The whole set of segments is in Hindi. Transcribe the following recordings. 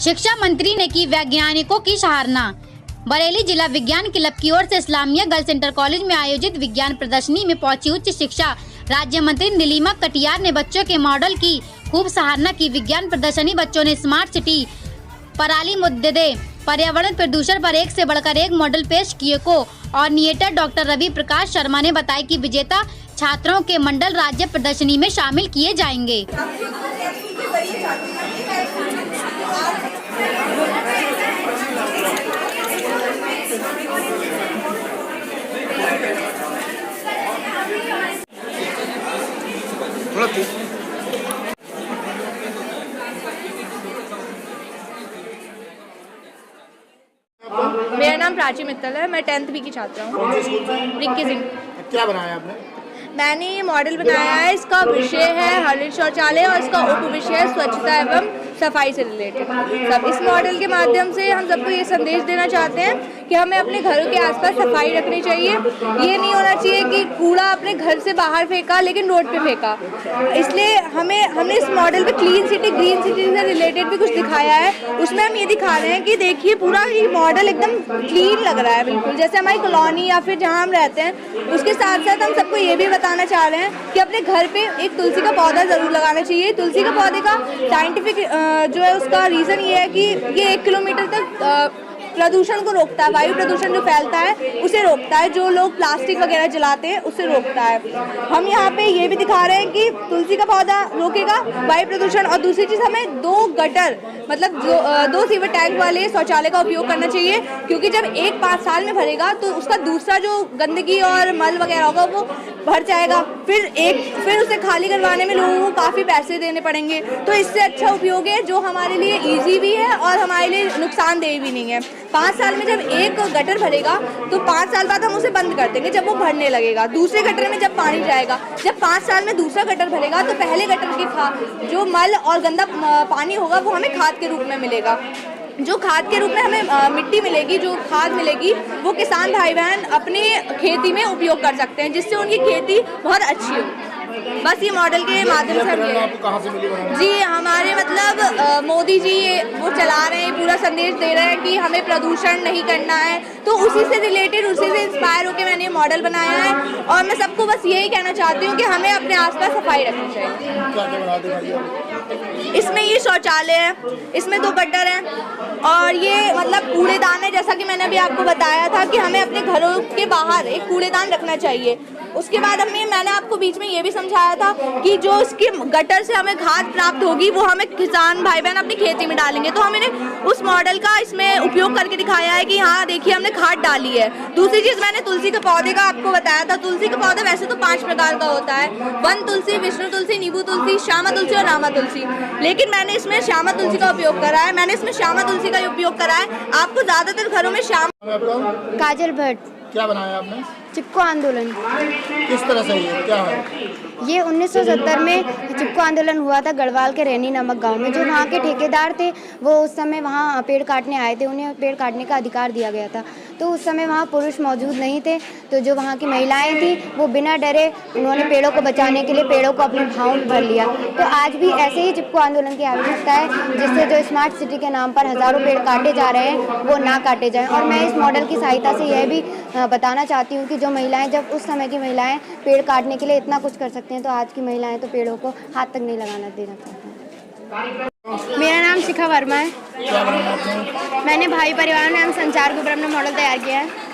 शिक्षा मंत्री ने की वैज्ञानिकों की सराहना। बरेली जिला विज्ञान क्लब की ओर से इस्लामिया गर्ल्स इंटर कॉलेज में आयोजित विज्ञान प्रदर्शनी में पहुंची उच्च शिक्षा राज्य मंत्री नीलिमा कटियार ने बच्चों के मॉडल की खूब सराहना की। विज्ञान प्रदर्शनी बच्चों ने स्मार्ट सिटी, पराली मुद्दे, पर्यावरण प्रदूषण पर एक से बढ़कर एक मॉडल पेश किए को ऑर्डिनेटर डॉक्टर रवि प्रकाश शर्मा ने बताया कि विजेता छात्रों के मंडल राज्य प्रदर्शनी में शामिल किए जाएंगे। मेरा नाम प्राची मित्तल है। मैं 10th बी की छात्रा हूँ। रिक्की सिंह। क्या बनाया आपने? मैंने ये मॉडल बनाया है। इसका विषय है हरित शौचालय और इसका उप विषय है स्वच्छता एवं सफाई से रिलेटेड। सब इस मॉडल के माध्यम से हम सबको ये संदेश देना चाहते हैं कि हमें अपने घरों के आसपास सफाई रखनी चाहिए। ये नहीं होना चाहिए कि कूड़ा अपने घर से बाहर फेंका लेकिन रोड पे फेंका। इसलिए हमने इस मॉडल पे क्लीन सिटी, ग्रीन सिटी से रिलेटेड भी कुछ दिखाया है। उसमें हम ये दिखा रहे हैं कि देखिए पूरा ये मॉडल एकदम क्लीन लग रहा है, बिल्कुल जैसे हमारी कॉलोनी या फिर जहाँ हम रहते हैं। उसके साथ साथ हम सबको ये भी बताना चाह रहे हैं कि अपने घर पे एक तुलसी का पौधा ज़रूर लगाना चाहिए। तुलसी का पौधे का साइंटिफिक जो है उसका रीज़न ये है कि ये 1 किलोमीटर तक प्रदूषण को रोकता है। वायु प्रदूषण जो फैलता है उसे रोकता है। जो लोग प्लास्टिक वगैरह जलाते हैं उसे रोकता है। हम यहाँ पे ये भी दिखा रहे हैं कि तुलसी का पौधा रोकेगा वायु प्रदूषण। और दूसरी चीज़, हमें 2 गटर मतलब 2 सीवर टैंक वाले शौचालय का उपयोग करना चाहिए, क्योंकि जब एक 5 साल में भरेगा तो उसका दूसरा जो गंदगी और मल वगैरह होगा वो भर जाएगा। फिर उसे खाली करवाने में लोगों को काफ़ी पैसे देने पड़ेंगे। तो इससे अच्छा उपयोग है जो हमारे लिए ईजी भी है और हमारे लिए नुकसानदेह भी नहीं है। 5 साल में जब एक गटर भरेगा तो 5 साल बाद हम उसे बंद कर देंगे जब वो भरने लगेगा। दूसरे गटर में जब पानी जाएगा, जब 5 साल में दूसरा गटर भरेगा तो पहले गटर की जो मल और गंदा पानी होगा वो हमें खाद के रूप में मिलेगा। जो खाद के रूप में हमें मिट्टी मिलेगी, जो खाद मिलेगी वो किसान भाई बहन अपने खेती में उपयोग कर सकते हैं, जिससे उनकी खेती बहुत अच्छी हो। बस ये मॉडल के माध्यम से हम आपको कहाँ से मिली? जी हमारे मतलब मोदी जी वो चला रहे हैं, पूरा संदेश दे रहे हैं कि हमें प्रदूषण नहीं करना है। तो उसी से रिलेटेड, उसी से इंस्पायर होकर मैंने ये मॉडल बनाया है। और मैं सबको बस यही कहना चाहती हूँ कि हमें अपने आसपास सफाई रखनी चाहिए। इसमें ये शौचालय है, इसमें 2 गटर हैं और ये मतलब कूड़ेदान है। जैसा कि मैंने अभी आपको बताया था कि हमें अपने घरों के बाहर एक कूड़ेदान रखना चाहिए। उसके बाद मैंने आपको बीच में ये भी समझाया था कि जो इसके गटर से हमें खाद प्राप्त होगी वो हमें किसान भाई बहन अपनी खेती में डालेंगे। तो हमने उस मॉडल का इसमें उपयोग करके दिखाया है कि हाँ देखिए हमने खाद डाली है। दूसरी चीज़, मैंने तुलसी के पौधे का आपको बताया था। तुलसी का पौधा वैसे तो 5 प्रकार का होता है, वन तुलसी, विष्णु तुलसी, नींबू तुलसी, श्यामा तुलसी और रामा तुलसी। लेकिन मैंने इसमें श्यामा तुलसी का उपयोग करा है। आपको ज़्यादातर घरों में काजल भट्ट। क्या बनाया आपने? चिपको आंदोलन। किस तरह से क्या है? ये 1970 में चिपको आंदोलन हुआ था गढ़वाल के रैनी नामक गांव में। जो वहाँ के ठेकेदार थे वो उस समय वहाँ पेड़ काटने आए थे, उन्हें पेड़ काटने का अधिकार दिया गया था। तो उस समय वहाँ पुरुष मौजूद नहीं थे, तो जो वहाँ की महिलाएं थी वो बिना डरे उन्होंने पेड़ों को बचाने के लिए पेड़ों को अपने भाव में भर लिया। तो आज भी ऐसे ही चिपको आंदोलन की आवश्यकता है, जिससे जो स्मार्ट सिटी के नाम पर हज़ारों पेड़ काटे जा रहे हैं वो ना काटे जाएँ। और मैं इस मॉडल की सहायता से यह भी बताना चाहती हूँ कि जो महिलाएं, जब उस समय की महिलाएं पेड़ काटने के लिए इतना कुछ कर सकती हैं, तो आज की महिलाएं तो पेड़ों को हाथ तक नहीं लगाना देना चाहती हैं। मेरा नाम शिखा वर्मा है। क्या बनाया आपने? मैंने भाई परिवार एवं संचार के ऊपर अपना मॉडल तैयार किया है।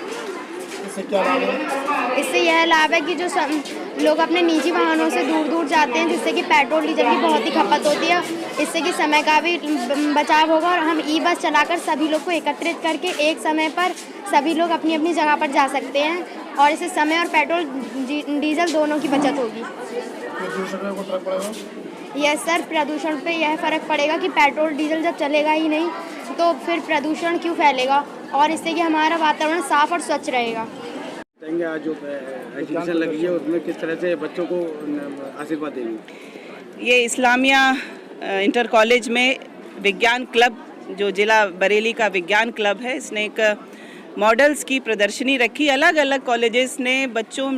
इससे क्या लाभ है? इससे यह लाभ है कि जो लोग अपने निजी वाहनों से दूर दूर जाते हैं, जिससे कि पेट्रोल डीजल की बहुत ही खपत होती है, इससे कि समय का भी बचाव होगा। और हम ई बस चलाकर सभी लोग को एकत्रित करके एक समय पर सभी लोग अपनी अपनी जगह पर जा सकते हैं और इससे समय और पेट्रोल डीजल दोनों की बचत होगी। प्रदूषण में फर्क पड़ेगा? यस सर, प्रदूषण पे यह फ़र्क पड़ेगा कि पेट्रोल डीजल जब चलेगा ही नहीं तो फिर प्रदूषण क्यों फैलेगा, और इससे कि हमारा वातावरण साफ और स्वच्छ रहेगा। आज जो एग्जीबिशन लगी है उसमें किस तरह से बच्चों को आशीर्वाद देंगे? ये इस्लामिया इंटर कॉलेज में विज्ञान क्लब, जो जिला बरेली का विज्ञान क्लब है, इसने एक मॉडल्स की प्रदर्शनी रखी। अलग अलग कॉलेजेस ने बच्चों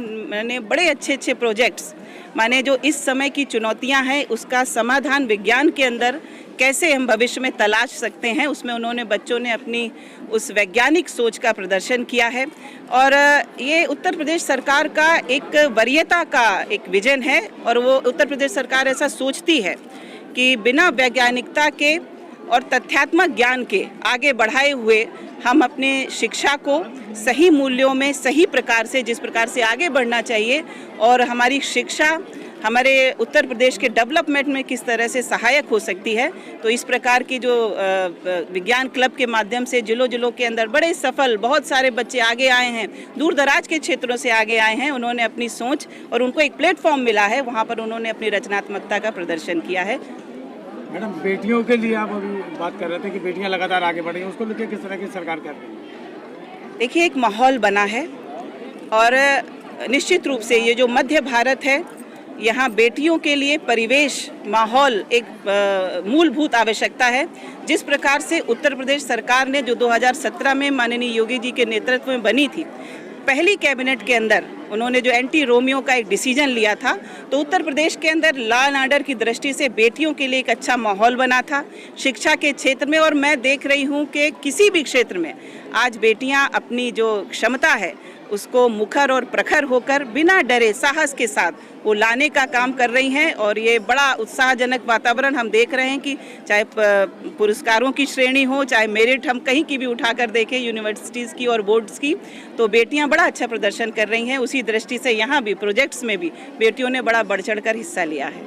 ने बड़े अच्छे अच्छे प्रोजेक्ट्स, माने जो इस समय की चुनौतियां हैं उसका समाधान विज्ञान के अंदर कैसे हम भविष्य में तलाश सकते हैं, उसमें उन्होंने बच्चों ने अपनी उस वैज्ञानिक सोच का प्रदर्शन किया है। और ये उत्तर प्रदेश सरकार का एक वरीयता का एक विजन है और वो उत्तर प्रदेश सरकार ऐसा सोचती है कि बिना वैज्ञानिकता के और तथ्यात्मक ज्ञान के आगे बढ़ाए हुए हम अपने शिक्षा को सही मूल्यों में सही प्रकार से, जिस प्रकार से आगे बढ़ना चाहिए और हमारी शिक्षा हमारे उत्तर प्रदेश के डेवलपमेंट में किस तरह से सहायक हो सकती है। तो इस प्रकार की जो विज्ञान क्लब के माध्यम से जिलों जिलों के अंदर बड़े सफल बहुत सारे बच्चे आगे आए हैं, दूर दराज के क्षेत्रों से आगे आए हैं। उन्होंने अपनी सोच और उनको एक प्लेटफॉर्म मिला है, वहाँ पर उन्होंने अपनी रचनात्मकता का प्रदर्शन किया है। मैडम, बेटियों के लिए आप अभी बात कर रहे थे कि बेटियां लगातार आगे बढ़ रही हैं, उसको लेकर किस तरह की सरकार कर रही है? देखिए, एक माहौल बना है और निश्चित रूप से ये जो मध्य भारत है, यहाँ बेटियों के लिए परिवेश, माहौल एक मूलभूत आवश्यकता है। जिस प्रकार से उत्तर प्रदेश सरकार ने जो 2017 में माननीय योगी जी के नेतृत्व में बनी थी, पहली कैबिनेट के अंदर उन्होंने जो एंटी रोमियो का एक डिसीजन लिया था, तो उत्तर प्रदेश के अंदर लॉ एंड ऑर्डर की दृष्टि से बेटियों के लिए एक अच्छा माहौल बना था शिक्षा के क्षेत्र में। और मैं देख रही हूँ कि किसी भी क्षेत्र में आज बेटियाँ अपनी जो क्षमता है उसको मुखर और प्रखर होकर बिना डरे साहस के साथ वो लाने का काम कर रही हैं। और ये बड़ा उत्साहजनक वातावरण हम देख रहे हैं कि चाहे पुरस्कारों की श्रेणी हो, चाहे मेरिट हम कहीं की भी उठाकर देखें, यूनिवर्सिटीज़ की और बोर्ड्स की, तो बेटियां बड़ा अच्छा प्रदर्शन कर रही हैं। उसी दृष्टि से यहाँ भी प्रोजेक्ट्स में भी बेटियों ने बड़ा बढ़ चढ़ कर हिस्सा लिया है।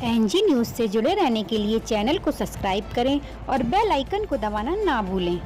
एनजी न्यूज़ से जुड़े रहने के लिए चैनल को सब्सक्राइब करें और बेल आइकन को दबाना ना भूलें।